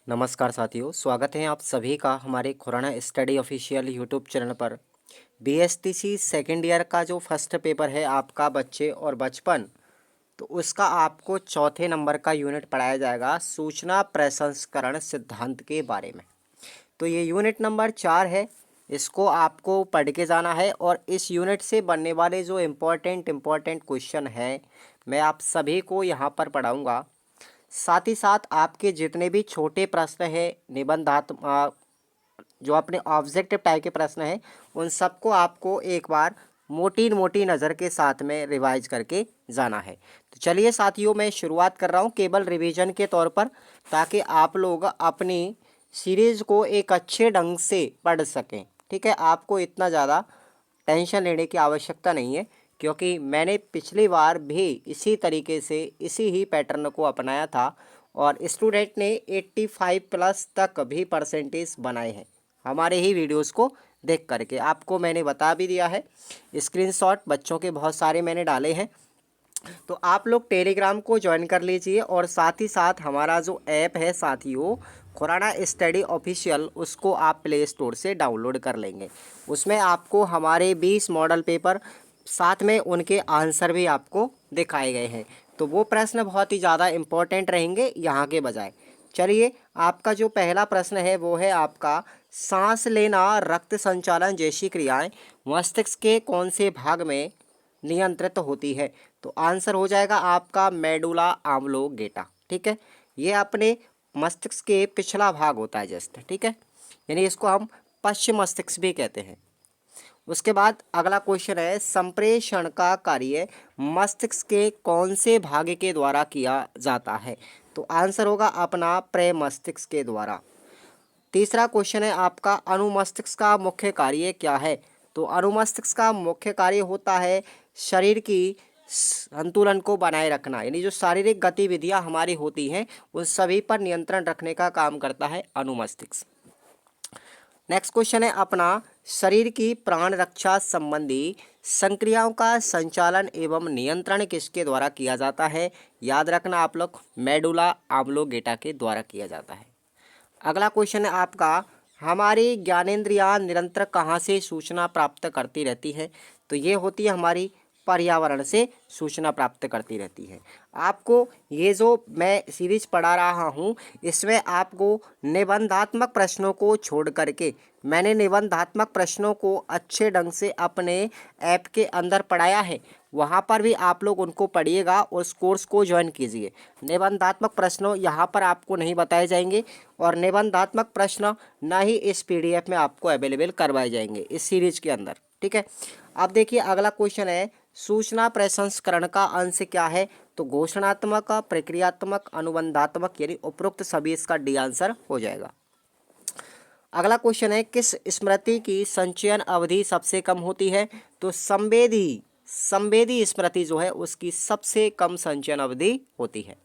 नमस्कार साथियों, स्वागत है आप सभी का हमारे Khurana study official YouTube channel पर। बीएसटीसी सेकेंड ईयर का जो फर्स्ट पेपर है आपका बच्चे और बचपन, तो उसका आपको चौथे नंबर का यूनिट पढ़ाया जाएगा सूचना प्रसंस्करण सिद्धांत के बारे में। तो ये यूनिट नंबर 4 है, इसको आपको पढ़ के जाना है और इस यूनिट से बनने वाले जो इम्पोर्टेंट क्वेश्चन हैं मैं आप सभी को यहाँ पर पढ़ाऊँगा। साथ ही साथ आपके जितने भी छोटे प्रश्न हैं निबंधात्मक जो अपने ऑब्जेक्टिव टाइप के प्रश्न हैं उन सबको आपको एक बार मोटी नज़र के साथ में रिवाइज करके जाना है। तो चलिए साथियों, मैं शुरुआत कर रहा हूँ केवल रिवीजन के तौर पर, ताकि आप लोग अपनी सीरीज़ को एक अच्छे ढंग से पढ़ सकें। ठीक है, आपको इतना ज़्यादा टेंशन लेने की आवश्यकता नहीं है, क्योंकि मैंने पिछली बार भी इसी तरीके से इसी ही पैटर्न को अपनाया था और स्टूडेंट ने 85 प्लस तक भी परसेंटेज बनाए हैं हमारे ही वीडियोस को देख करके। आपको मैंने बता भी दिया है, स्क्रीनशॉट बच्चों के बहुत सारे मैंने डाले हैं। तो आप लोग टेलीग्राम को ज्वाइन कर लीजिए और साथ ही साथ हमारा जो ऐप है साथियों खुराना स्टडी ऑफिशियल, उसको आप प्ले स्टोर से डाउनलोड कर लेंगे। उसमें आपको हमारे 20 मॉडल पेपर साथ में उनके आंसर भी आपको दिखाए गए हैं। तो वो प्रश्न बहुत ही ज़्यादा इम्पोर्टेंट रहेंगे यहाँ के बजाय। चलिए, आपका जो पहला प्रश्न है वो है आपका, सांस लेना, रक्त संचालन जैसी क्रियाएं मस्तिष्क के कौन से भाग में नियंत्रित होती है? तो आंसर हो जाएगा आपका मेडुला ऑब्लोंगेटा। ठीक है, ये अपने मस्तिष्क के पिछला भाग होता है जस्ट। ठीक है, यानी इसको हम पश्चिम मस्तिष्क भी कहते हैं। उसके बाद अगला क्वेश्चन है, संप्रेषण का कार्य मस्तिष्क के कौन से भाग के द्वारा किया जाता है? तो आंसर होगा अपना प्रमस्तिष्क के द्वारा। तीसरा क्वेश्चन है आपका, अनुमस्तिष्क का मुख्य कार्य क्या है? तो अनुमस्तिष्क का मुख्य कार्य होता है शरीर की संतुलन को बनाए रखना, यानी जो शारीरिक गतिविधियां हमारी होती हैं उन सभी पर नियंत्रण रखने का काम करता है अनुमस्तिष्क। नेक्स्ट क्वेश्चन है अपना, शरीर की प्राण रक्षा संबंधी संक्रियाओं का संचालन एवं नियंत्रण किसके द्वारा किया जाता है? याद रखना आप लोग, मेडुला ऑब्लोंगेटा के द्वारा किया जाता है। अगला क्वेश्चन है आपका, हमारी ज्ञानेंद्रियां निरंतर कहाँ से सूचना प्राप्त करती रहती है? तो ये होती है हमारी पर्यावरण से सूचना प्राप्त करती रहती है। आपको ये जो मैं सीरीज पढ़ा रहा हूँ इसमें आपको निबंधात्मक प्रश्नों को छोड़ करके मैंने निबंधात्मक प्रश्नों को अच्छे ढंग से अपने ऐप के अंदर पढ़ाया है। वहाँ पर भी आप लोग उनको पढ़िएगा और उस कोर्स को ज्वाइन कीजिए। निबंधात्मक प्रश्न यहाँ पर आपको नहीं बताए जाएंगे और निबंधात्मक प्रश्न ना ही इस पीडीएफ में आपको अवेलेबल करवाए जाएंगे इस सीरीज के अंदर। ठीक है, अब देखिए अगला क्वेश्चन है, सूचना प्रसंस्करण का अंश क्या है? तो घोषणात्मक, प्रक्रियात्मक, अनुबंधात्मक, यानी उपरोक्त सभी इसका डी आंसर हो जाएगा। अगला क्वेश्चन है, किस स्मृति की संचयन अवधि सबसे कम होती है? तो संवेदी स्मृति जो है उसकी सबसे कम संचयन अवधि होती है।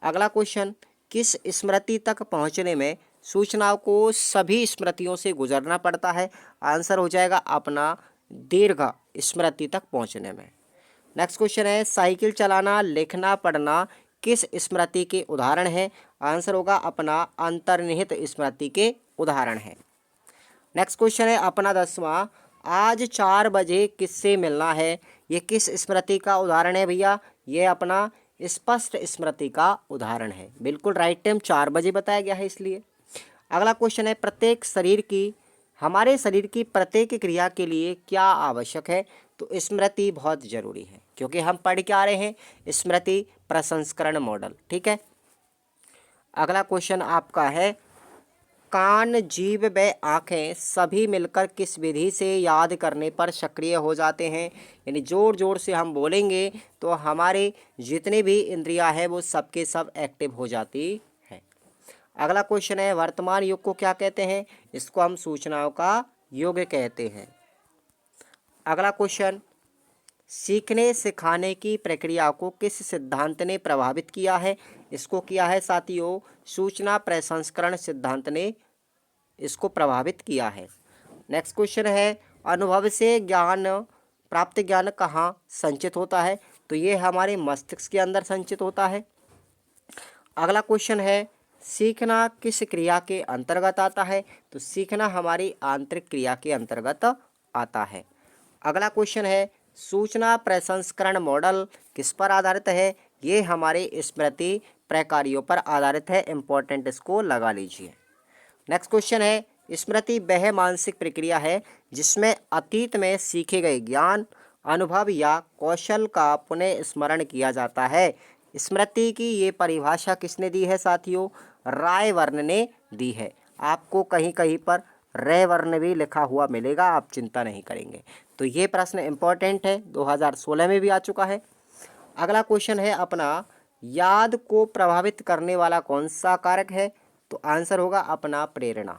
अगला क्वेश्चन, किस स्मृति तक पहुंचने में सूचनाओं को सभी स्मृतियों से गुजरना पड़ता है? आंसर हो जाएगा अपना दीर्घ स्मृति तक पहुंचने में। नेक्स्ट क्वेश्चन है, साइकिल चलाना, लिखना, पढ़ना किस स्मृति के उदाहरण है? आंसर होगा अपना अंतर्निहित स्मृति के उदाहरण है। नेक्स्ट क्वेश्चन है अपना 10वां, आज 4 बजे किससे मिलना है? ये किस स्मृति का उदाहरण है भैया? ये अपना स्पष्ट स्मृति का उदाहरण है। बिल्कुल राइट टाइम 4 बजे बताया गया है इसलिए। अगला क्वेश्चन है, हमारे शरीर की प्रत्येक क्रिया के लिए क्या आवश्यक है? तो स्मृति बहुत जरूरी है, क्योंकि हम पढ़ के आ रहे हैं स्मृति प्रसंस्करण मॉडल। ठीक है, अगला क्वेश्चन आपका है, कान, जीभ व आँखें सभी मिलकर किस विधि से याद करने पर सक्रिय हो जाते हैं? यानी जोर जोर से हम बोलेंगे तो हमारे जितने भी इंद्रियां हैं वो सब के सब एक्टिव हो जाती है। अगला क्वेश्चन है, वर्तमान युग को क्या कहते हैं? इसको हम सूचनाओं का युग कहते हैं। अगला क्वेश्चन, सीखने सिखाने की प्रक्रिया को किस सिद्धांत ने प्रभावित किया है? इसको किया है साथियों सूचना प्रसंस्करण सिद्धांत ने इसको प्रभावित किया है। नेक्स्ट क्वेश्चन है, अनुभव से प्राप्त ज्ञान कहाँ संचित होता है? तो ये हमारे मस्तिष्क के अंदर संचित होता है। अगला क्वेश्चन है, सीखना किस क्रिया के अंतर्गत आता है? तो सीखना हमारी आंतरिक क्रिया के अंतर्गत आता है। अगला क्वेश्चन है, सूचना प्रसंस्करण मॉडल किस पर आधारित है? ये हमारे स्मृति प्रक्रियाओं पर आधारित है। इंपॉर्टेंट, इसको लगा लीजिए। नेक्स्ट क्वेश्चन है, स्मृति वह मानसिक प्रक्रिया है जिसमें अतीत में सीखे गए ज्ञान, अनुभव या कौशल का पुनः स्मरण किया जाता है। स्मृति की ये परिभाषा किसने दी है साथियों? रायवर्न ने दी है। आपको कहीं कहीं पर रेवर्ण भी लिखा हुआ मिलेगा, आप चिंता नहीं करेंगे। तो ये प्रश्न इंपॉर्टेंट है, 2016 में भी आ चुका है। अगला क्वेश्चन है अपना, याद को प्रभावित करने वाला कौन सा कारक है? तो आंसर होगा अपना प्रेरणा।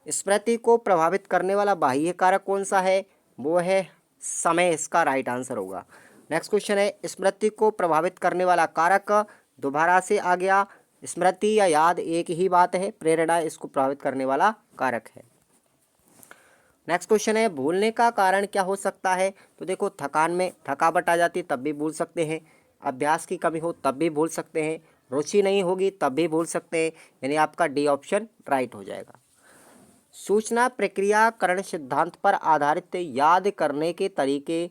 स्मृति को प्रभावित करने वाला बाह्य कारक कौन सा है? वो है समय, इसका राइट आंसर होगा। नेक्स्ट क्वेश्चन है, स्मृति को प्रभावित करने वाला कारक दोबारा से आ गया। स्मृति या याद एक ही बात है, प्रेरणा इसको प्रभावित करने वाला कारक है। नेक्स्ट क्वेश्चन है, भूलने का कारण क्या हो सकता है? तो देखो, थकान में थकावट आ जाती तब भी भूल सकते हैं, अभ्यास की कमी हो तब भी भूल सकते हैं, रुचि नहीं होगी तब भी भूल सकते हैं, यानी आपका डी ऑप्शन राइट हो जाएगा। सूचना प्रक्रियाकरण सिद्धांत पर आधारित याद करने के तरीके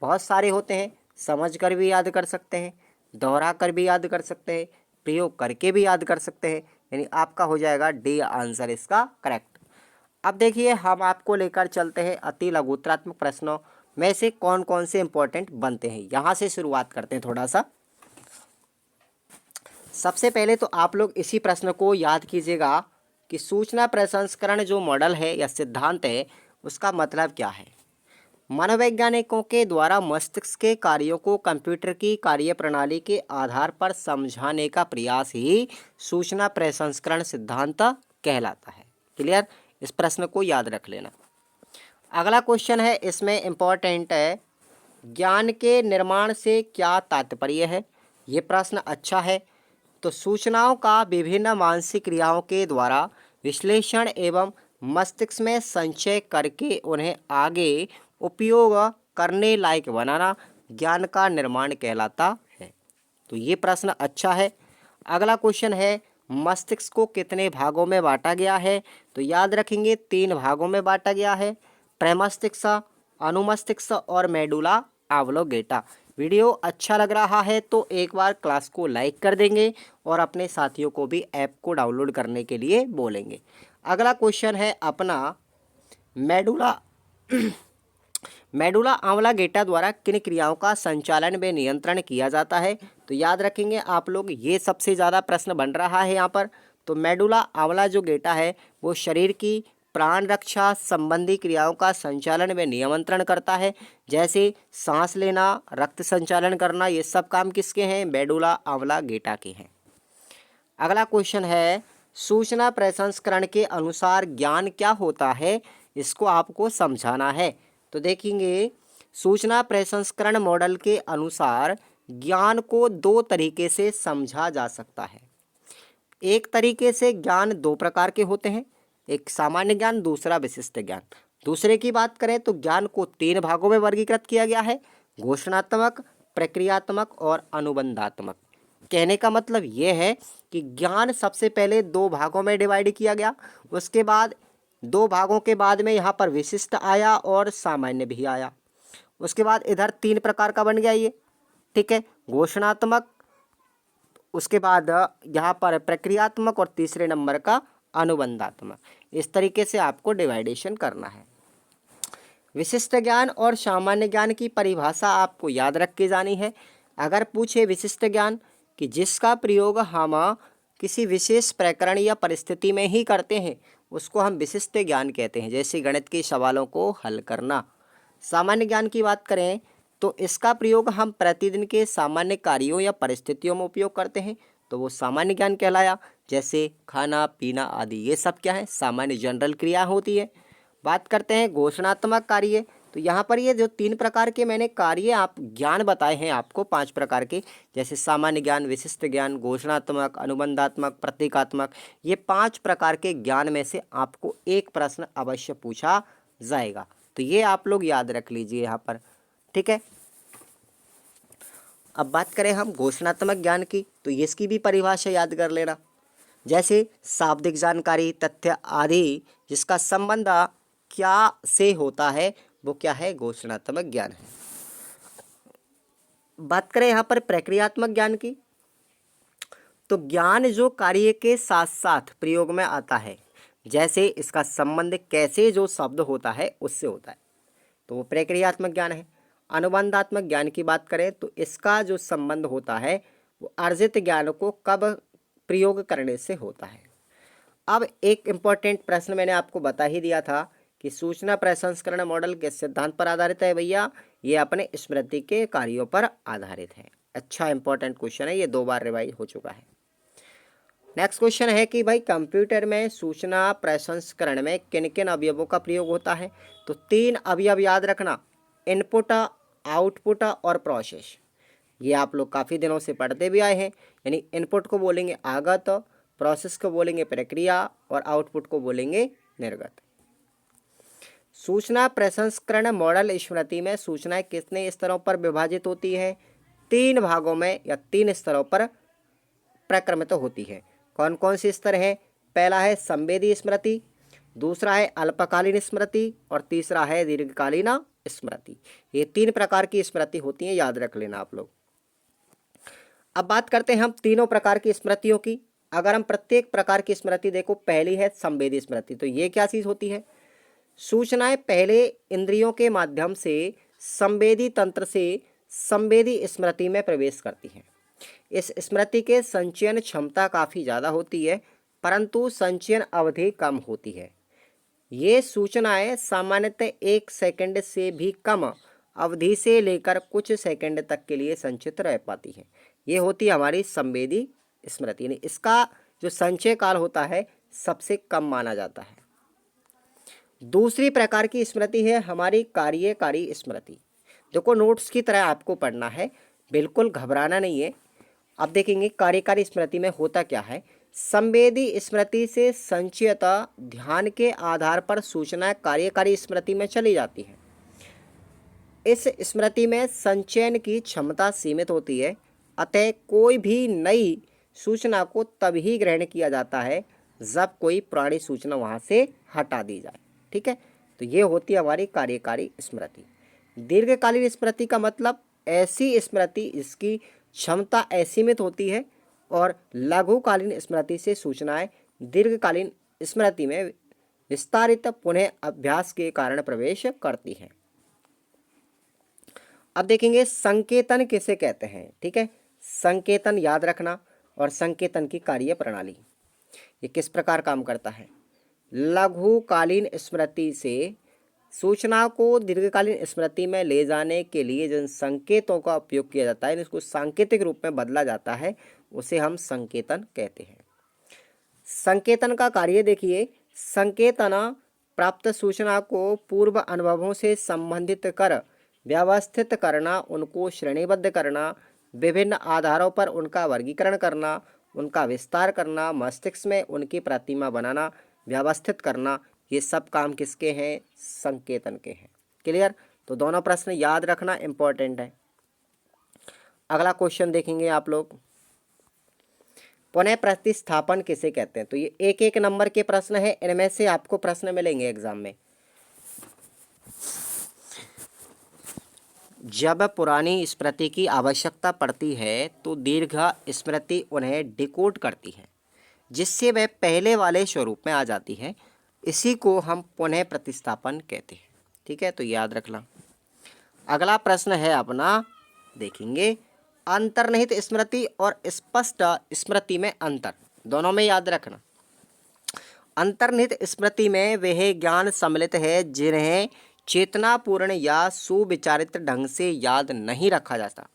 बहुत सारे होते हैं। समझ कर भी याद कर सकते हैं, दोहरा कर भी याद कर सकते हैं, प्रयोग करके भी याद कर सकते हैं, यानी आपका हो जाएगा डी आंसर इसका करेक्ट। अब देखिए, हम आपको लेकर चलते हैं अति लघुत्रात्मक प्रश्नों में से कौन कौन से इंपॉर्टेंट बनते हैं। यहाँ से शुरुआत करते हैं थोड़ा सा। सबसे पहले तो आप लोग इसी प्रश्न को याद कीजिएगा कि सूचना प्रसंस्करण जो मॉडल है या सिद्धांत है, उसका मतलब क्या है। मनोवैज्ञानिकों के द्वारा मस्तिष्क के कार्यों को कंप्यूटर की कार्यप्रणाली के आधार पर समझाने का प्रयास ही सूचना प्रसंस्करण सिद्धांत कहलाता है। क्लियर? इस प्रश्न को याद रख लेना। अगला क्वेश्चन है, इसमें इंपॉर्टेंट है, ज्ञान के निर्माण से क्या तात्पर्य है? ये प्रश्न अच्छा है। तो सूचनाओं का विभिन्न मानसिक क्रियाओं के द्वारा विश्लेषण एवं मस्तिष्क में संचय करके उन्हें आगे उपयोग करने लायक बनाना ज्ञान का निर्माण कहलाता है। तो ये प्रश्न अच्छा है। अगला क्वेश्चन है, मस्तिष्क को कितने भागों में बांटा गया है? तो याद रखेंगे 3 भागों में बांटा गया है, प्रमस्तिष्क, अनुमस्तिष्क और मेडुला ऑब्लोंगेटा। वीडियो अच्छा लग रहा है तो एक बार क्लास को लाइक कर देंगे और अपने साथियों को भी ऐप को डाउनलोड करने के लिए बोलेंगे। अगला क्वेश्चन है अपना, मेडुला ऑब्लोंगेटा द्वारा किन क्रियाओं का संचालन व नियंत्रण किया जाता है? तो याद रखेंगे आप लोग, ये सबसे ज़्यादा प्रश्न बन रहा है यहाँ पर। तो मेडुला ऑब्लोंगेटा है वो शरीर की प्राण रक्षा संबंधी क्रियाओं का संचालन व नियंत्रण करता है, जैसे सांस लेना, रक्त संचालन करना, ये सब काम किसके हैं? मेडुला ऑब्लोंगेटा के हैं। अगला क्वेश्चन है, सूचना प्रसंस्करण के अनुसार ज्ञान क्या होता है? इसको आपको समझाना है। तो देखेंगे, सूचना प्रसंस्करण मॉडल के अनुसार ज्ञान को 2 तरीके से समझा जा सकता है। एक तरीके से ज्ञान 2 प्रकार के होते हैं, एक सामान्य ज्ञान, दूसरा विशिष्ट ज्ञान। दूसरे की बात करें तो ज्ञान को 3 भागों में वर्गीकृत किया गया है, घोषणात्मक, प्रक्रियात्मक और अनुबंधात्मक। कहने का मतलब ये है कि ज्ञान सबसे पहले 2 भागों में डिवाइड किया गया, उसके बाद 2 भागों के बाद में यहाँ पर विशिष्ट आया और सामान्य भी आया। उसके बाद इधर 3 प्रकार का बन गया ये, ठीक है, घोषणात्मक, उसके बाद यहाँ पर प्रक्रियात्मक और तीसरे नंबर का अनुबंधात्मक। इस तरीके से आपको डिवाइडेशन करना है। विशिष्ट ज्ञान और सामान्य ज्ञान की परिभाषा आपको याद रख के जानी है। अगर पूछे विशिष्ट ज्ञान कि जिसका प्रयोग हम किसी विशेष प्रकरण या परिस्थिति में ही करते हैं, उसको हम विशिष्ट ज्ञान कहते हैं, जैसे गणित के सवालों को हल करना। सामान्य ज्ञान की बात करें तो इसका प्रयोग हम प्रतिदिन के सामान्य कार्यों या परिस्थितियों में उपयोग करते हैं, तो वो सामान्य ज्ञान कहलाया, जैसे खाना पीना आदि। ये सब क्या है? सामान्य जनरल क्रिया होती है। बात करते हैं घोषणात्मक कार्य, तो यहाँ पर ये जो 3 प्रकार के मैंने कार्य आप ज्ञान बताए हैं आपको, 5 प्रकार के, जैसे सामान्य ज्ञान, विशिष्ट ज्ञान, घोषणात्मक, अनुबंधात्मक, प्रतीकात्मक, ये 5 प्रकार के ज्ञान में से आपको एक प्रश्न अवश्य पूछा जाएगा। तो ये आप लोग याद रख लीजिए यहाँ पर, ठीक है। अब बात करें हम घोषणात्मक ज्ञान की, तो इसकी भी परिभाषा याद कर लेना। जैसे शाब्दिक जानकारी, तथ्य आदि जिसका संबंध क्या से होता है वो क्या है, घोषणात्मक ज्ञान है। बात करें यहाँ पर प्रक्रियात्मक ज्ञान की, तो ज्ञान जो कार्य के साथ साथ प्रयोग में आता है, जैसे इसका संबंध कैसे जो शब्द होता है उससे होता है, तो वो प्रक्रियात्मक ज्ञान है। अनुबंधात्मक ज्ञान की बात करें तो इसका जो संबंध होता है वो अर्जित ज्ञान को कब प्रयोग करने से होता है। अब एक इम्पॉर्टेंट प्रश्न मैंने आपको बता ही दिया था कि सूचना प्रसंस्करण मॉडल किस सिद्धांत पर आधारित है भैया, ये अपने स्मृति के कार्यों पर आधारित है। अच्छा इंपॉर्टेंट क्वेश्चन है, ये 2 बार रिवाइज हो चुका है। नेक्स्ट क्वेश्चन है कि भाई कंप्यूटर में सूचना प्रसंस्करण में किन किन अवयवों का प्रयोग होता है, तो 3 अवयव याद रखना, इनपुट, आउटपुट और प्रोसेस। ये आप लोग काफ़ी दिनों से पढ़ते भी आए हैं, यानी इनपुट को बोलेंगे आगत, प्रोसेस को बोलेंगे प्रक्रिया और आउटपुट को बोलेंगे निर्गत। सूचना प्रसंस्करण मॉडल स्मृति में सूचनाएं कितने स्तरों पर विभाजित होती है, 3 भागों में या 3 स्तरों पर प्रक्रमित होती है। कौन कौन से स्तर हैं, पहला है संवेदी स्मृति, दूसरा है अल्पकालीन स्मृति और तीसरा है दीर्घकालीन स्मृति। ये 3 प्रकार की स्मृति होती है, याद रख लेना आप लोग। अब बात करते हैं हम तीनों प्रकार की स्मृतियों की। अगर हम प्रत्येक प्रकार की स्मृति देखो, पहली है संवेदी स्मृति, तो ये क्या चीज़ होती है, सूचनाएं पहले इंद्रियों के माध्यम से संवेदी तंत्र से संवेदी स्मृति में प्रवेश करती हैं। इस स्मृति के संचयन क्षमता काफ़ी ज़्यादा होती है, परंतु संचयन अवधि कम होती है। ये सूचनाएं सामान्यतः 1 सेकंड से भी कम अवधि से लेकर कुछ सेकंड तक के लिए संचित रह पाती हैं। ये होती है हमारी संवेदी स्मृति, यानी इसका जो संचय काल होता है सबसे कम माना जाता है। दूसरी प्रकार की स्मृति है हमारी कार्यकारी स्मृति। देखो नोट्स की तरह आपको पढ़ना है, बिल्कुल घबराना नहीं है। अब देखेंगे कार्यकारी स्मृति में होता क्या है, संवेदी स्मृति से संचयत ध्यान के आधार पर सूचनाएं कार्यकारी स्मृति में चली जाती हैं। इस स्मृति में संचयन की क्षमता सीमित होती है, अतः कोई भी नई सूचना को तभी ग्रहण किया जाता है जब कोई पुरानी सूचना वहाँ से हटा दी जाए। ठीक है, तो ये होती है हमारी कार्यकारी स्मृति। दीर्घकालीन स्मृति का मतलब ऐसी स्मृति जिसकी क्षमता असीमित होती है और लघुकालीन स्मृति से सूचनाएं दीर्घकालीन स्मृति में विस्तारित पुनः अभ्यास के कारण प्रवेश करती हैं। अब देखेंगे संकेतन किसे कहते हैं। ठीक है, संकेतन याद रखना और संकेतन की कार्य प्रणाली ये किस प्रकार काम करता है। लघुकालीन स्मृति से सूचना को दीर्घकालीन स्मृति में ले जाने के लिए जिन संकेतों का उपयोग किया जाता है, इसको सांकेतिक रूप में बदला जाता है, उसे हम संकेतन कहते हैं। संकेतन का कार्य देखिए, संकेतन प्राप्त सूचना को पूर्व अनुभवों से संबंधित कर व्यवस्थित करना, उनको श्रेणीबद्ध करना, विभिन्न आधारों पर उनका वर्गीकरण करना, उनका विस्तार करना, मस्तिष्क में उनकी प्रतिमा बनाना, व्यवस्थित करना, ये सब काम किसके हैं, संकेतन के हैं। क्लियर, तो दोनों प्रश्न याद रखना इंपॉर्टेंट है। अगला क्वेश्चन देखेंगे आप लोग, पुनः प्रतिस्थापन किसे कहते हैं। तो ये 1-1 नंबर के प्रश्न है, इनमें से आपको प्रश्न मिलेंगे एग्जाम में। जब पुरानी स्मृति की आवश्यकता पड़ती है तो दीर्घ स्मृति उन्हें डिकोड करती है, जिससे वह पहले वाले स्वरूप में आ जाती है। इसी को हम पुनः प्रतिस्थापन कहते हैं। ठीक है, तो याद रखना। अगला प्रश्न है अपना, देखेंगे अंतर्निहित स्मृति और स्पष्ट स्मृति में अंतर, दोनों में याद रखना। अंतर्निहित स्मृति में वह ज्ञान सम्मिलित है जिन्हें चेतनापूर्ण या सुविचारित ढंग से याद नहीं रखा जाता,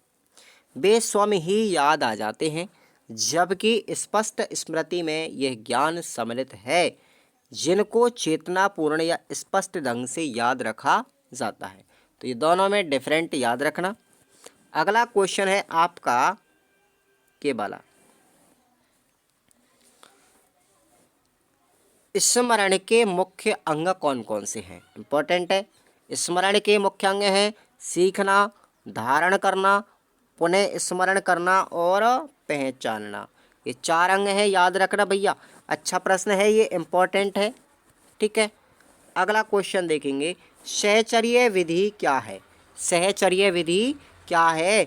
वे स्वयं ही याद आ जाते हैं, जबकि स्पष्ट स्मृति में यह ज्ञान सम्मिलित है जिनको चेतनापूर्ण या स्पष्ट ढंग से याद रखा जाता है। तो ये दोनों में डिफरेंट याद रखना। अगला क्वेश्चन है आपका के वाला, स्मरण के मुख्य अंग कौन कौन से हैं, इंपॉर्टेंट है। स्मरण के मुख्य अंग हैं सीखना, धारण करना, पुनः स्मरण करना और पहचानना। ये 4 अंग हैं, याद रखना भैया। अच्छा प्रश्न है ये, इम्पोर्टेंट है, ठीक है। अगला क्वेश्चन देखेंगे, सहचर्य विधि क्या है? सहचर्य विधि क्या है?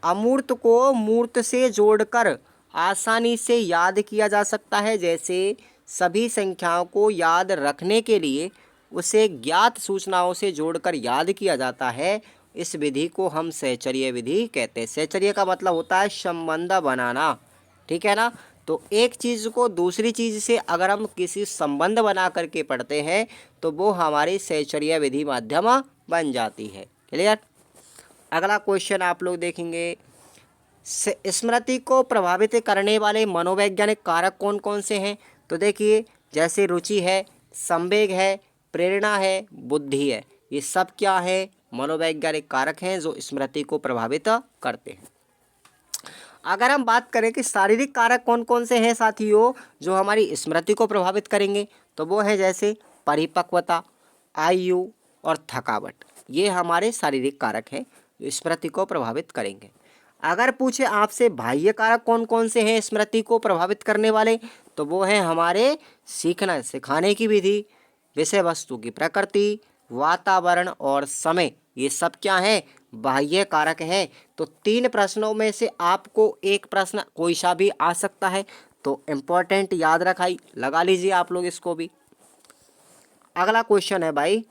अमूर्त को मूर्त से जोड़कर आसानी से याद किया जा सकता है। जैसे सभी संख्याओं को याद रखने के लिए उसे ज्ञात सूचनाओं से जोड़कर याद किया जाता है, इस विधि को हम सहचर्य विधि कहते हैं। सहचर्य का मतलब होता है संबंध बनाना, ठीक है ना। तो एक चीज़ को दूसरी चीज़ से अगर हम किसी संबंध बना करके पढ़ते हैं तो वो हमारी सहचर्य विधि माध्यम बन जाती है। क्लियर। अगला क्वेश्चन आप लोग देखेंगे, स्मृति को प्रभावित करने वाले मनोवैज्ञानिक कारक कौन कौन से हैं? तो देखिए, जैसे रुचि है, संवेग है, प्रेरणा है, बुद्धि है, ये सब क्या है? मनोवैज्ञानिक कारक हैं जो स्मृति को प्रभावित करते हैं। अगर हम बात करें कि शारीरिक कारक कौन कौन से हैं साथियों जो हमारी स्मृति को प्रभावित करेंगे, तो वो है जैसे परिपक्वता, आयु और थकावट। ये हमारे शारीरिक कारक हैं जो स्मृति को प्रभावित करेंगे। अगर पूछे आपसे बाह्य कारक कौन कौन से हैं स्मृति को प्रभावित करने वाले, तो वो हैं हमारे सीखना सिखाने की विधि, विषय वस्तु की प्रकृति, वातावरण और समय। ये सब क्या है? बाह्य कारक है। तो 3 प्रश्नों में से आपको एक प्रश्न कोई सा भी आ सकता है, तो इम्पोर्टेंट याद रखाई लगा लीजिए आप लोग इसको भी। अगला क्वेश्चन है भाई,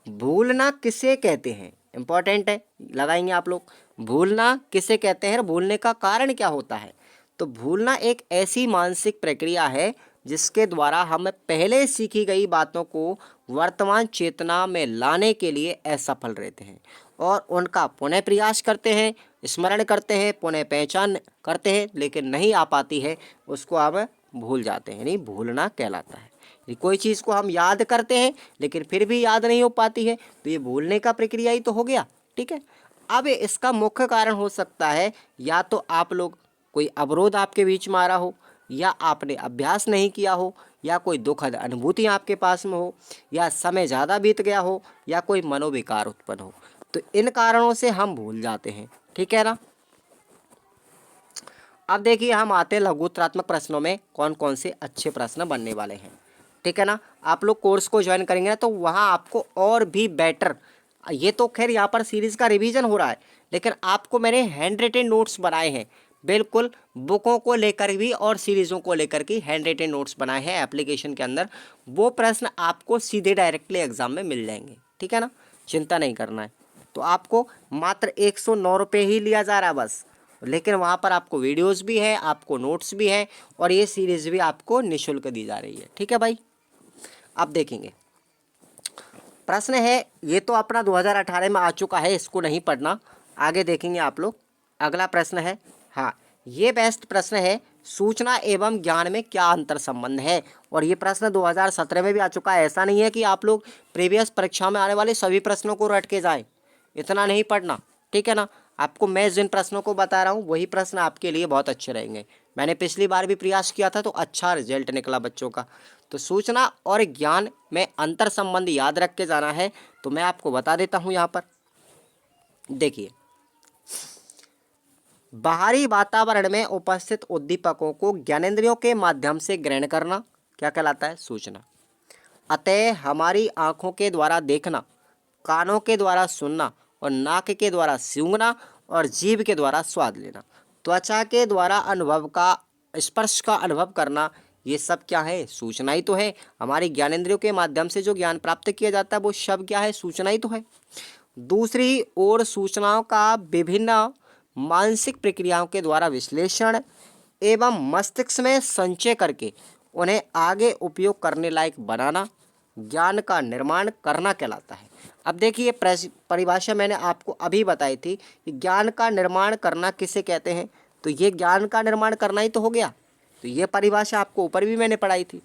भूलना किसे कहते हैं? इम्पोर्टेंट है, लगाएंगे आप लोग। भूलना किसे कहते हैं, भूलने का कारण क्या होता है? तो भूलना एक ऐसी मानसिक प्रक्रिया है जिसके द्वारा हम पहले सीखी गई बातों को वर्तमान चेतना में लाने के लिए असफल रहते हैं और उनका पुनः प्रयास करते हैं, स्मरण करते हैं, पुनः पहचान करते हैं, लेकिन नहीं आ पाती है, उसको हम भूल जाते हैं, नहीं भूलना कहलाता है। कोई चीज़ को हम याद करते हैं लेकिन फिर भी याद नहीं हो पाती है, तो ये भूलने का प्रक्रिया ही तो हो गया, ठीक है। अब इसका मुख्य कारण हो सकता है या तो आप लोग कोई अवरोध आपके बीच में आ रहा हो, या आपने अभ्यास नहीं किया हो, या कोई दुखद अनुभूति आपके पास में हो, या समय ज़्यादा बीत गया हो, या कोई मनोविकार उत्पन्न हो। तो इन कारणों से हम भूल जाते हैं, ठीक है ना। अब देखिए, हम आते हैं लघुत्तरात्मक प्रश्नों में कौन कौन से अच्छे प्रश्न बनने वाले हैं, ठीक है ना। आप लोग कोर्स को ज्वाइन करेंगे ना तो वहाँ आपको और भी बेटर, ये तो खैर यहाँ पर सीरीज़ का रिवीजन हो रहा है, लेकिन आपको मैंने हैंड रिटेन नोट्स बनाए हैं, बिल्कुल बुकों को लेकर भी और सीरीज़ों को लेकर के हैंड रिटेन नोट्स बनाए हैं एप्लीकेशन के अंदर। वो प्रश्न आपको सीधे डायरेक्टली एग्जाम में मिल जाएंगे, ठीक है ना, चिंता नहीं करना है। तो आपको मात्र 109 रुपये ही लिया जा रहा है बस, लेकिन वहाँ पर आपको वीडियोस भी है, आपको नोट्स भी है, और ये सीरीज़ भी आपको निःशुल्क दी जा रही है, ठीक है भाई। अब देखेंगे, प्रश्न है, ये तो अपना 2018 में आ चुका है, इसको नहीं पढ़ना, आगे देखेंगे आप लोग। अगला प्रश्न है, हाँ ये बेस्ट प्रश्न है, सूचना एवं ज्ञान में क्या अंतर संबंध है? और ये प्रश्न 2017 में भी आ चुका है। ऐसा नहीं है कि आप लोग प्रीवियस परीक्षा में आने वाले सभी प्रश्नों को रट के जाएं, इतना नहीं पढ़ना, ठीक है ना। आपको मैं जिन प्रश्नों को बता रहा हूँ वही प्रश्न आपके लिए बहुत अच्छे रहेंगे। मैंने पिछली बार भी प्रयास किया था तो अच्छा रिजल्ट निकला बच्चों का। तो सूचना और ज्ञान में अंतर संबंध याद रख के जाना है, तो मैं आपको बता देता हूँ यहाँ पर। देखिए, बाहरी वातावरण में उपस्थित उद्दीपकों को ज्ञानेंद्रियों के माध्यम से ग्रहण करना क्या कहलाता है? सूचना। अतः हमारी आँखों के द्वारा देखना, कानों के द्वारा सुनना और नाक के द्वारा सूंघना और जीभ के द्वारा स्वाद लेना, त्वचा के द्वारा अनुभव का स्पर्श का अनुभव करना, ये सब क्या है? सूचना ही तो है। हमारी ज्ञानेंद्रियों के माध्यम से जो ज्ञान प्राप्त किया जाता है वो सब क्या है? सूचना ही तो है। दूसरी ओर सूचनाओं का विभिन्न मानसिक प्रक्रियाओं के द्वारा विश्लेषण एवं मस्तिष्क में संचय करके उन्हें आगे उपयोग करने लायक बनाना, ज्ञान का निर्माण करना कहलाता है। अब देखिए, परिभाषा मैंने आपको अभी बताई थी कि ज्ञान का निर्माण करना किसे कहते हैं, तो ये ज्ञान का निर्माण करना ही तो हो गया। तो ये परिभाषा आपको ऊपर भी मैंने पढ़ाई थी।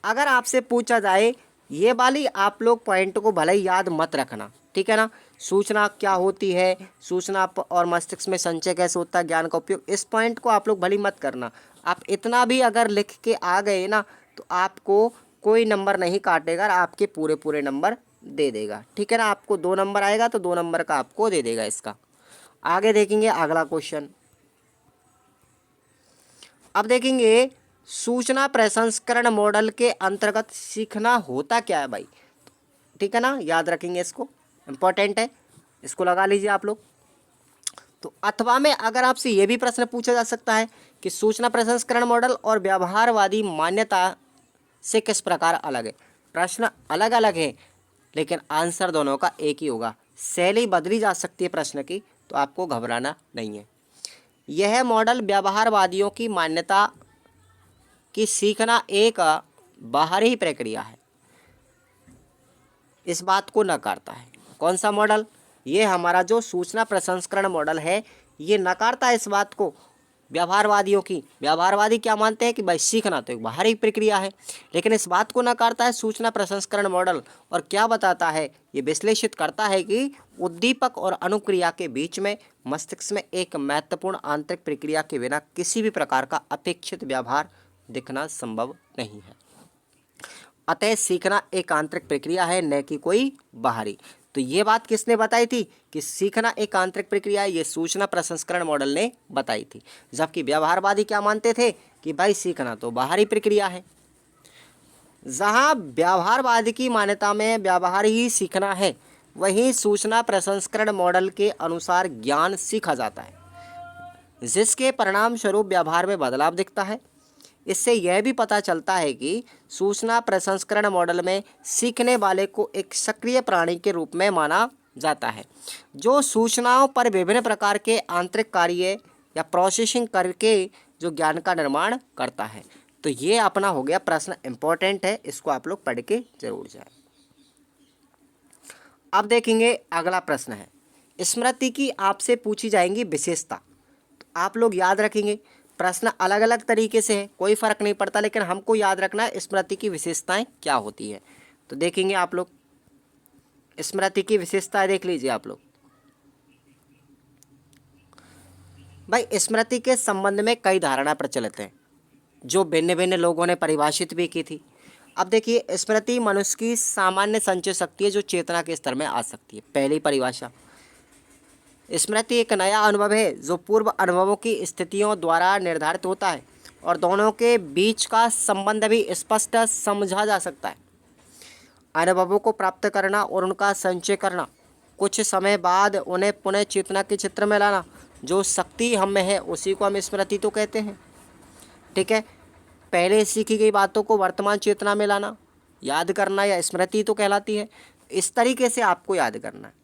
अगर आपसे पूछा जाए, ये वाली आप लोग पॉइंट को भले ही याद मत रखना, ठीक है ना। सूचना क्या होती है, सूचना और मस्तिष्क में संचय कैसे होता है, ज्ञान का उपयोग, इस पॉइंट को आप लोग भले मत करना। आप इतना भी अगर लिख के आ गए ना तो आपको कोई नंबर नहीं काटेगा, आपके पूरे पूरे नंबर दे देगा, ठीक है ना। आपको 2 नंबर आएगा तो 2 नंबर का आपको दे देगा इसका। आगे देखेंगे अगला क्वेश्चन। अब देखेंगे सूचना प्रसंस्करण मॉडल के अंतर्गत सीखना होता क्या है भाई, ठीक है ना, याद रखेंगे इसको, इम्पोर्टेंट है, इसको लगा लीजिए आप लोग। तो अथवा में अगर आपसे ये भी प्रश्न पूछा जा सकता है कि सूचना प्रसंस्करण मॉडल और व्यवहारवादी मान्यता से किस प्रकार अलग है। प्रश्न अलग अलग है लेकिन आंसर दोनों का एक ही होगा। शैली बदली जा सकती है प्रश्न की, तो आपको घबराना नहीं है। यह मॉडल व्यवहारवादियों की मान्यता कि सीखना एक बाहरी प्रक्रिया है, इस बात को नकारता है। कौन सा मॉडल? ये हमारा जो सूचना प्रसंस्करण मॉडल है, ये नकारता है इस बात को व्यवहारवादियों की। व्यवहारवादी क्या मानते हैं कि भाई सीखना तो एक बाहरी प्रक्रिया है, लेकिन इस बात को नकारता है सूचना प्रसंस्करण मॉडल। और क्या बताता है, ये विश्लेषित करता है कि उद्दीपक और अनुक्रिया के बीच में मस्तिष्क में एक महत्वपूर्ण आंतरिक प्रक्रिया के बिना किसी भी प्रकार का अपेक्षित व्यवहार दिखना संभव नहीं है। अतः सीखना एक आंतरिक प्रक्रिया है, न कि कोई बाहरी। तो ये बात किसने बताई थी कि सीखना एक आंतरिक प्रक्रिया है? ये सूचना प्रसंस्करण मॉडल ने बताई थी। जबकि व्यवहारवादी क्या मानते थे कि भाई सीखना तो बाहरी प्रक्रिया है। जहाँ व्यवहारवादी की मान्यता में व्यवहार ही सीखना है, वहीं सूचना प्रसंस्करण मॉडल के अनुसार ज्ञान सीखा जाता है, जिसके परिणाम स्वरूप व्यवहार में बदलाव दिखता है। इससे यह भी पता चलता है कि सूचना प्रसंस्करण मॉडल में सीखने वाले को एक सक्रिय प्राणी के रूप में माना जाता है, जो सूचनाओं पर विभिन्न प्रकार के आंतरिक कार्य या प्रोसेसिंग करके जो ज्ञान का निर्माण करता है। तो ये अपना हो गया प्रश्न, इंपॉर्टेंट है, इसको आप लोग पढ़ के जरूर जाए। अब देखेंगे अगला प्रश्न है, स्मृति की आपसे पूछी जाएंगी विशेषता। तो आप लोग याद रखेंगे, प्रश्न अलग अलग तरीके से है, कोई फर्क नहीं पड़ता, लेकिन हमको याद रखना है स्मृति की विशेषताएं क्या होती है। तो देखेंगे आप लोग स्मृति की विशेषताएं, देख लीजिए आप लोग। भाई स्मृति के संबंध में कई धारणा प्रचलित हैं, जो भिन्न भिन्न लोगों ने परिभाषित भी की थी। अब देखिए, स्मृति मनुष्य की सामान्य संचय शक्ति है जो चेतना के स्तर में आ सकती है। पहली परिभाषा, स्मृति एक नया अनुभव है जो पूर्व अनुभवों की स्थितियों द्वारा निर्धारित होता है और दोनों के बीच का संबंध भी स्पष्ट समझा जा सकता है। अनुभवों को प्राप्त करना और उनका संचय करना, कुछ समय बाद उन्हें पुनः चेतना के चित्र में लाना, जो शक्ति हम में है उसी को हम स्मृति तो कहते हैं। ठीक है, पहले सीखी गई बातों को वर्तमान चेतना में लाना, याद करना या स्मृति तो कहलाती है। इस तरीके से आपको याद करना है।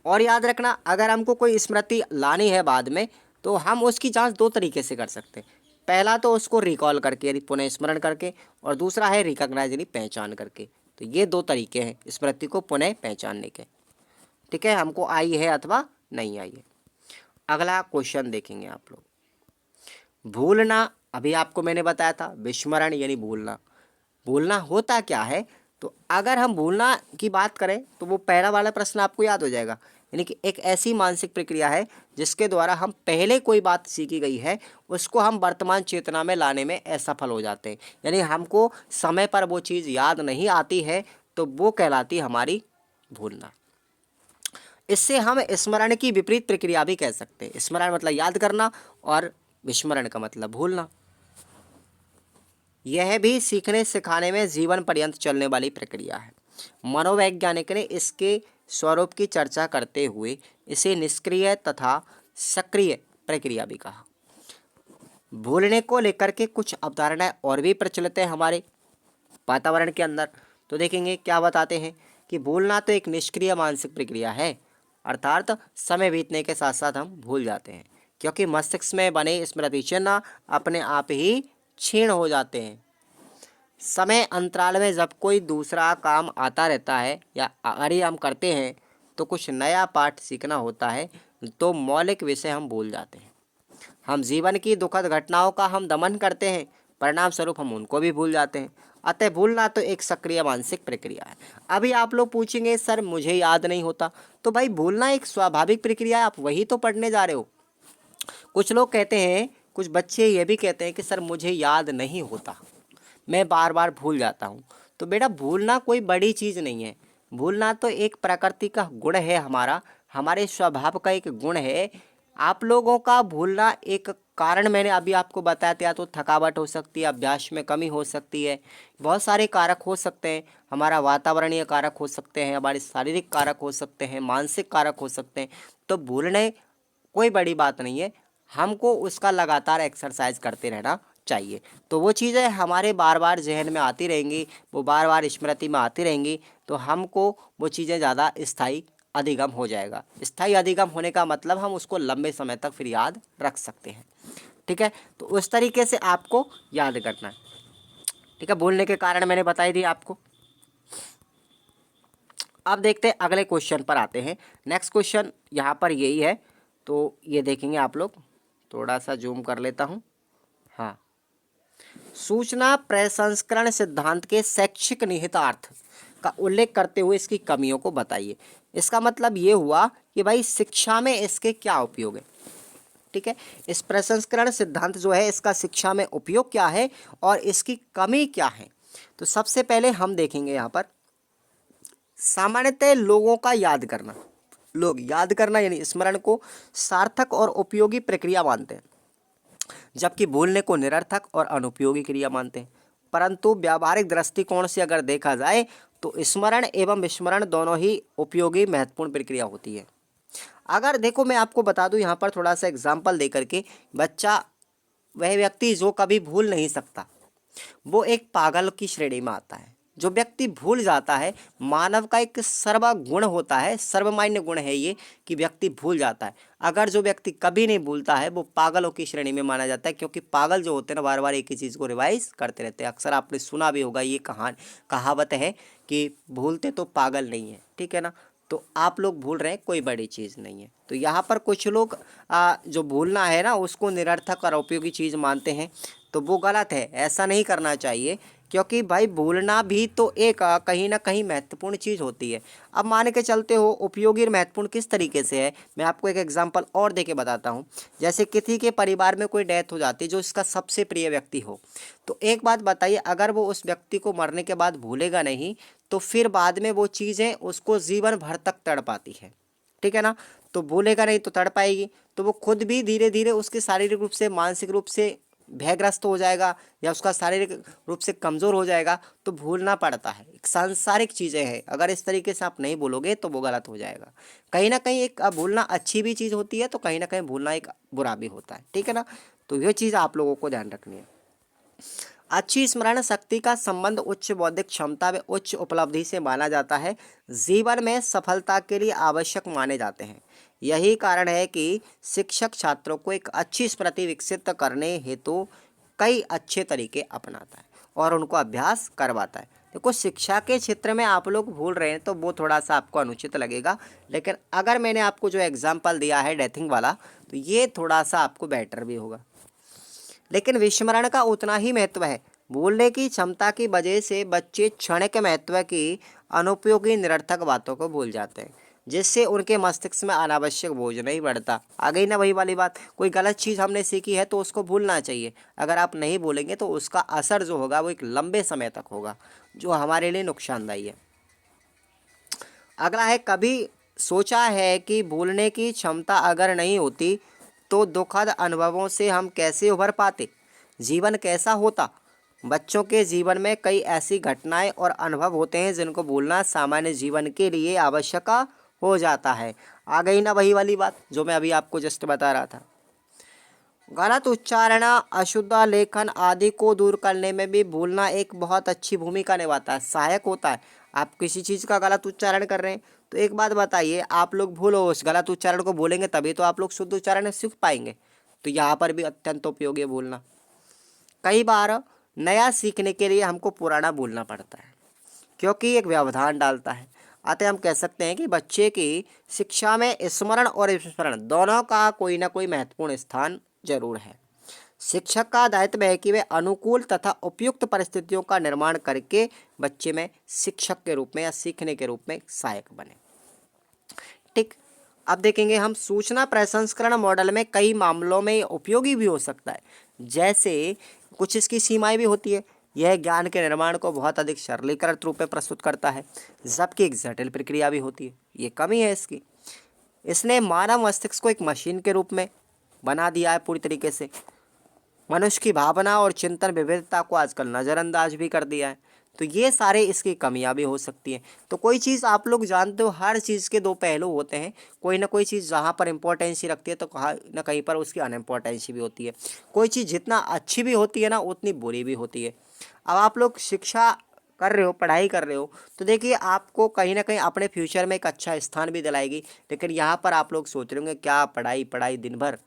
और याद रखना, अगर हमको कोई स्मृति लानी है बाद में, तो हम उसकी जांच दो तरीके से कर सकते हैं। पहला तो उसको रिकॉल करके यानी पुनः स्मरण करके, और दूसरा है रिकॉग्नाइज यानी पहचान करके। तो ये दो तरीके हैं स्मृति को पुनः पहचानने के। ठीक है, हमको आई है अथवा नहीं आई है। अगला क्वेश्चन देखेंगे आप लोग, भूलना। अभी आपको मैंने बताया था विस्मरण यानी भूलना। भूलना होता क्या है? तो अगर हम भूलना की बात करें तो वो पहला वाला प्रश्न आपको याद हो जाएगा, यानी कि एक ऐसी मानसिक प्रक्रिया है जिसके द्वारा हम पहले कोई बात सीखी गई है उसको हम वर्तमान चेतना में लाने में असफल हो जाते हैं, यानी हमको समय पर वो चीज़ याद नहीं आती है, तो वो कहलाती हमारी भूलना। इससे हम स्मरण की विपरीत प्रक्रिया भी कह सकते हैं। स्मरण मतलब याद करना और विस्मरण का मतलब भूलना। यह भी सीखने सिखाने में जीवन पर्यंत चलने वाली प्रक्रिया है। मनोवैज्ञानिक ने इसके स्वरूप की चर्चा करते हुए इसे निष्क्रिय तथा सक्रिय प्रक्रिया भी कहा। भूलने को लेकर के कुछ अवधारणाएं और भी प्रचलित है हमारे वातावरण के अंदर। तो देखेंगे क्या बताते हैं कि भूलना तो एक निष्क्रिय मानसिक प्रक्रिया है, अर्थात समय बीतने के साथ साथ हम भूल जाते हैं, क्योंकि मस्तिष्क में बने स्मृति चिन्ह अपने आप ही क्षीण हो जाते हैं। समय अंतराल में जब कोई दूसरा काम आता रहता है या अगर हम करते हैं तो कुछ नया पाठ सीखना होता है, तो मौलिक विषय हम भूल जाते हैं। हम जीवन की दुखद घटनाओं का हम दमन करते हैं, परिणाम स्वरूप हम उनको भी भूल जाते हैं। अतः भूलना तो एक सक्रिय मानसिक प्रक्रिया है। अभी आप लोग पूछेंगे सर मुझे याद नहीं होता, तो भाई भूलना एक स्वाभाविक प्रक्रिया है, आप वही तो पढ़ने जा रहे हो। कुछ लोग कहते हैं, कुछ बच्चे ये भी कहते हैं कि सर मुझे याद नहीं होता, मैं बार बार भूल जाता हूँ। तो बेटा भूलना कोई बड़ी चीज़ नहीं है, भूलना तो एक प्रकृति का गुण है, हमारे स्वभाव का एक गुण है। आप लोगों का भूलना एक कारण मैंने अभी आपको बताया था, या तो थकावट हो सकती है, अभ्यास में कमी हो सकती है, बहुत सारे कारक हो सकते हैं। हमारा वातावरणीय कारक हो सकते हैं, हमारे शारीरिक कारक हो सकते हैं, मानसिक कारक हो सकते हैं। तो भूलने कोई बड़ी बात नहीं है, हमको उसका लगातार एक्सरसाइज करते रहना चाहिए। तो वो चीज़ें हमारे बार बार जहन में आती रहेंगी, वो बार बार स्मृति में आती रहेंगी, तो हमको वो चीज़ें ज़्यादा स्थायी अधिगम हो जाएगा। स्थायी अधिगम होने का मतलब हम उसको लंबे समय तक फिर याद रख सकते हैं। ठीक है, तो उस तरीके से आपको याद करना है। ठीक है, बोलने के कारण मैंने बताई दी आपको। अब देखते हैं अगले क्वेश्चन पर आते हैं। नेक्स्ट क्वेश्चन यहाँ पर यही है, तो ये देखेंगे आप लोग। थोड़ा सा जूम कर लेता हूँ। हाँ, सूचना प्रसंस्करण सिद्धांत के शैक्षिक निहितार्थ का उल्लेख करते हुए इसकी कमियों को बताइए। इसका मतलब ये हुआ कि भाई शिक्षा में इसके क्या उपयोग है। ठीक है, इस प्रसंस्करण सिद्धांत जो है इसका शिक्षा में उपयोग क्या है और इसकी कमी क्या है। तो सबसे पहले हम देखेंगे यहाँ पर सामान्यतः लोगों का याद करना। लोग याद करना यानी स्मरण को सार्थक और उपयोगी प्रक्रिया मानते हैं, जबकि भूलने को निरर्थक और अनुपयोगी क्रिया मानते हैं। परंतु व्यावहारिक दृष्टिकोण से अगर देखा जाए तो स्मरण एवं विस्मरण दोनों ही उपयोगी महत्वपूर्ण प्रक्रिया होती है। अगर देखो मैं आपको बता दूं यहाँ पर थोड़ा सा एग्जाम्पल दे करके, बच्चा वह व्यक्ति जो कभी भूल नहीं सकता वो एक पागल की श्रेणी में आता है। जो व्यक्ति भूल जाता है, मानव का एक सर्वगुण होता है, सर्वमान्य गुण है ये कि व्यक्ति भूल जाता है। अगर जो व्यक्ति कभी नहीं भूलता है वो पागलों की श्रेणी में माना जाता है, क्योंकि पागल जो होते हैं ना बार बार एक ही चीज़ को रिवाइज करते रहते हैं। अक्सर आपने सुना भी होगा, ये कहावत है कि भूलते तो पागल नहीं है। ठीक है ना, तो आप लोग भूल रहे हैं, कोई बड़ी चीज़ नहीं है। तो यहाँ पर कुछ लोग जो भूलना है ना उसको निरर्थक और उपयोगी चीज़ मानते हैं, तो वो गलत है। ऐसा नहीं करना चाहिए, क्योंकि भाई भूलना भी तो एक कहीं ना कहीं महत्वपूर्ण चीज़ होती है। अब मान के चलते हो उपयोगी और महत्वपूर्ण किस तरीके से है, मैं आपको एक एग्जांपल और देके बताता हूँ। जैसे किसी के परिवार में कोई डेथ हो जाती है जो इसका सबसे प्रिय व्यक्ति हो, तो एक बात बताइए, अगर वो उस व्यक्ति को मरने के बाद भूलेगा नहीं तो फिर बाद में वो चीज़ें उसको जीवन भर तक तड़पाती है। ठीक है ना, तो भूलेगा नहीं तो तड़ पाएगी, तो वो खुद भी धीरे धीरे उसके शारीरिक रूप से मानसिक रूप से भयग्रस्त हो जाएगा या उसका शारीरिक रूप से कमज़ोर हो जाएगा। तो भूलना पड़ता है, एक सांसारिक चीज़ें हैं। अगर इस तरीके से आप नहीं बोलोगे तो वो गलत हो जाएगा। कहीं ना कहीं एक भूलना अच्छी भी चीज़ होती है, तो कहीं ना कहीं भूलना एक बुरा भी होता है। ठीक है ना, तो ये चीज़ आप लोगों को ध्यान रखनी है। अच्छी स्मरण शक्ति का संबंध उच्च बौद्धिक क्षमता व उच्च उपलब्धि से माना जाता है, जीवन में सफलता के लिए आवश्यक माने जाते हैं। यही कारण है कि शिक्षक छात्रों को एक अच्छी स्मृति विकसित करने हेतु कई अच्छे तरीके अपनाता है और उनको अभ्यास करवाता है। देखो शिक्षा के क्षेत्र में आप लोग भूल रहे हैं तो वो थोड़ा सा आपको अनुचित लगेगा, लेकिन अगर मैंने आपको जो एग्जाम्पल दिया है डेथिंग वाला, तो ये थोड़ा सा आपको बेटर भी होगा। लेकिन विस्मरण का उतना ही महत्व है। बोलने की क्षमता की वजह से बच्चे क्षण के महत्व की अनुपयोगी निरर्थक बातों को भूल जाते हैं, जिससे उनके मस्तिष्क में अनावश्यक बोझ नहीं बढ़ता। आ गई ना वही वाली बात, कोई गलत चीज़ हमने सीखी है तो उसको भूलना चाहिए। अगर आप नहीं बोलेंगे तो उसका असर जो होगा वो एक लंबे समय तक होगा, जो हमारे लिए नुकसानदायी है। अगला है, कभी सोचा है कि भूलने की क्षमता अगर नहीं होती तो दुखद अनुभवों से हम कैसे उभर पाते, जीवन कैसा होता। बच्चों के जीवन में कई ऐसी घटनाएं और अनुभव होते हैं जिनको भूलना सामान्य जीवन के लिए आवश्यक हो जाता है। आ गई ना वही वाली बात जो मैं अभी आपको जस्ट बता रहा था। गलत उच्चारण, अशुद्ध लेखन आदि को दूर करने में भी भूलना एक बहुत अच्छी भूमिका निभाता है, सहायक होता है। आप किसी चीज़ का गलत उच्चारण कर रहे हैं तो एक बात बताइए, आप लोग भूलो उस गलत उच्चारण को, बोलेंगे तभी तो आप लोग शुद्ध उच्चारण सीख पाएंगे। तो यहाँ पर भी अत्यंत उपयोगी है भूलना। कई बार नया सीखने के लिए हमको पुराना भूलना पड़ता है, क्योंकि एक व्यवधान डालता है। अतः हम कह सकते हैं कि बच्चे की शिक्षा में स्मरण और विस्मरण दोनों का कोई ना कोई महत्वपूर्ण स्थान जरूर है। शिक्षक का दायित्व है कि वे अनुकूल तथा उपयुक्त परिस्थितियों का निर्माण करके बच्चे में शिक्षक के रूप में या सीखने के रूप में सहायक बने। ठीक, अब देखेंगे हम सूचना प्रसंस्करण मॉडल में कई मामलों में उपयोगी भी हो सकता है। जैसे कुछ इसकी सीमाएं भी होती है। यह ज्ञान के निर्माण को बहुत अधिक सरलीकृत रूप में प्रस्तुत करता है, जबकि एक जटिल प्रक्रिया भी होती है, ये कमी है इसकी। इसने मानव मस्तिष्क को एक मशीन के रूप में बना दिया है पूरी तरीके से। मनुष्य की भावना और चिंतन विविधता को आजकल नज़रअंदाज भी कर दिया है। तो ये सारे इसकी कमियां भी हो सकती हैं। तो कोई चीज़ आप लोग जानते हो, हर चीज़ के दो पहलू होते हैं। कोई ना कोई चीज़ जहाँ पर इम्पोर्टेंसी रखती है तो कहाँ ना कहीं पर उसकी अनइम्पोर्टेंसी भी होती है। कोई चीज़ जितना अच्छी भी होती है ना, उतनी बुरी भी होती है। अब आप लोग शिक्षा कर रहे हो, पढ़ाई कर रहे हो, तो देखिए आपको कहीं ना कहीं अपने फ्यूचर में एक अच्छा स्थान भी दिलाएगी। लेकिन यहाँ पर आप लोग सोच रहे होंगे क्या पढ़ाई पढ़ाई दिन भर,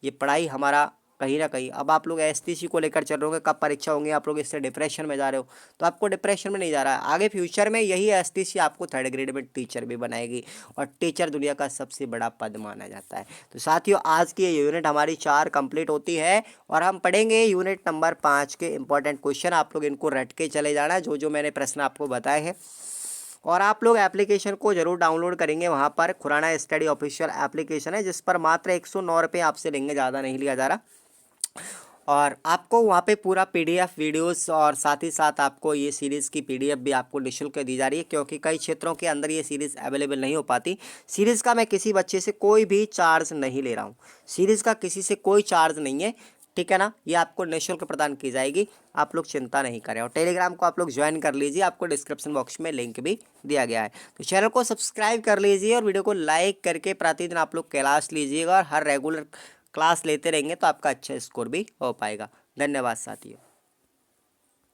ये पढ़ाई हमारा कहीं ना कहीं, अब आप लोग एसटीसी को लेकर चल रहे होंगे, कब परीक्षा होंगी, आप लोग इससे डिप्रेशन में जा रहे हो। तो आपको डिप्रेशन में नहीं जा रहा है, आगे फ्यूचर में यही एसटीसी आपको 3rd ग्रेड में टीचर भी बनाएगी। और टीचर दुनिया का सबसे बड़ा पद माना जाता है। तो साथियों, आज की ये यूनिट हमारी 4 कंप्लीट होती है और हम पढ़ेंगे यूनिट नंबर 5 के इंपॉर्टेंट क्वेश्चन। आप लोग इनको रट के चले जाना, जो जो मैंने प्रश्न आपको बताए हैं। और आप लोग एप्लीकेशन को जरूर डाउनलोड करेंगे। वहाँ पर खुराना स्टडी ऑफिशियल एप्लीकेशन है, जिस पर मात्र 109 रुपये आपसे लेंगे, ज़्यादा नहीं लिया जा रहा। और आपको वहाँ पे पूरा पीडीएफ वीडियोस और साथ ही साथ आपको ये सीरीज़ की पीडीएफ भी आपको निःशुल्क दी जा रही है, क्योंकि कई क्षेत्रों के अंदर ये सीरीज़ अवेलेबल नहीं हो पाती। सीरीज़ का मैं किसी बच्चे से कोई भी चार्ज नहीं ले रहा हूँ, सीरीज़ का किसी से कोई चार्ज नहीं है, ठीक है ना। ये आपको निःशुल्क प्रदान की जाएगी, आप लोग चिंता नहीं करें। और टेलीग्राम को आप लोग ज्वाइन कर लीजिए, आपको डिस्क्रिप्शन बॉक्स में लिंक भी दिया गया है। तो चैनल को सब्सक्राइब कर लीजिए और वीडियो को लाइक करके प्रतिदिन आप लोग क्लास लीजिएगा और हर रेगुलर क्लास लेते रहेंगे तो आपका अच्छा स्कोर भी हो पाएगा। धन्यवाद साथियों।